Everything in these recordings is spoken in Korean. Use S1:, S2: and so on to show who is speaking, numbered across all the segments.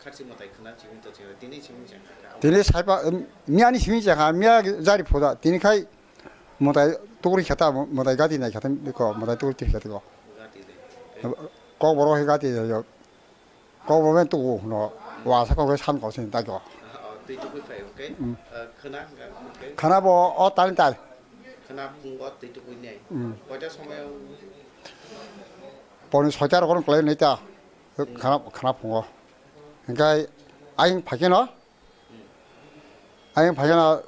S1: 같이 뭐 다이크나 지금도 제가 디니 지금 제가
S2: 디니 살바 미안이 시민자가 미야 자리 보다 디니카이 뭐다 도구리 갔다 뭐다 가디나 갔다 거 뭐다 도구리 갔다 거 거 보러 해 가디요 거 보면 또너 와서 거기 산 곳이 있다고
S1: tuy tôi quý phải ok khana ok
S2: 가나 뭐 다른 딸
S1: khana pungo tuy tôi quý này có cho xong em
S2: 보는 소자로 그런 걸려 있다 가나 본거 그러니까 아잉 박이나 아잉 박이나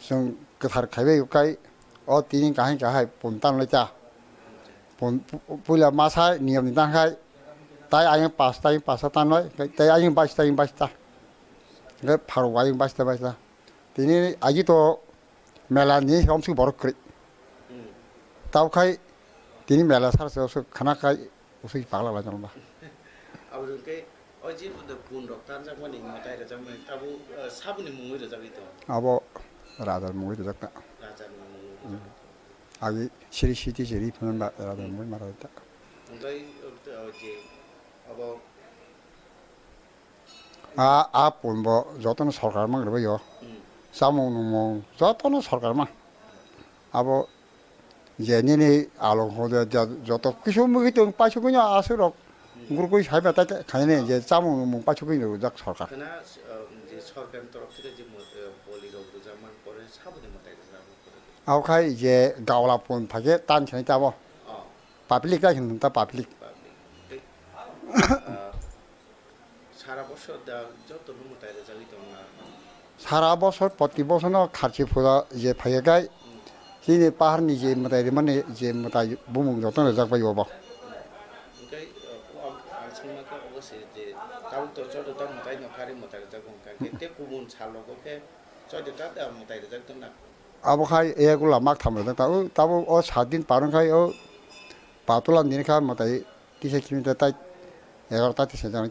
S2: 좀그 다른 가게 여기까지 어디니까 하니까 할 본단 넣자 본 불려 마사 니엄 단가 다이 아잉 파스타 단 넣어 다이 아잉 파스타 그 바로 아잉 파스타 디니 아기도 멜라니 엄청 버럭 그래 다우카이 디니 멜라 살아서 가나까 우스기 박라라 좀 봐.
S1: 아버지 그 어제 부터 군독 단장 관이 뭐 다이라 좀 아부 사분이 뭐를 잡이도
S2: 아버 라달 모이도 작다.
S1: 라자는
S2: 아기 시리시티 시리 보는 라달 모이 말았다.
S1: 근데 어제 아버
S2: 아 본뭐 저도는 설갈만 그러고요. 싸먹는 뭐 저도는 설갈만. 아버 예년에 알고도 저도 그쇼 먹이 또 빠져 그냥 아스로 그리고 살바다 가네 이제 싸먹는 뭐 빠져 그냥 저 설갈.
S1: 그나 이제 서간 তরফ থেকে যে বলি가 우자만 거를 사분이 뭐 다이라 잡고
S2: 아우카 이제 가올라 본 파게 딴천이 잡어. 파블릭가 했는다 파블릭.
S1: সারা বছর যত 놈 다이라 잡이도 나
S2: 살아보서 버티보서는 같이 보다 이제 파게가 이제 빠른 이제 뭐다 이러면 이제 뭐다 무มึง저도 잡고 이거 봐.
S1: 그러니까 정말까 어서 이제 다음부터 저도 또 다이노 가리 뭐 다이라 잡고 그때 구분 잘로고 그 저도 다다 뭐 다이라 잡고 나
S2: 아보카이 에굴라 막 타면 다고 다보 사딘 빠른 카이 바툴란 니니카 뭐다 20km 따 에가 따티 세잖아.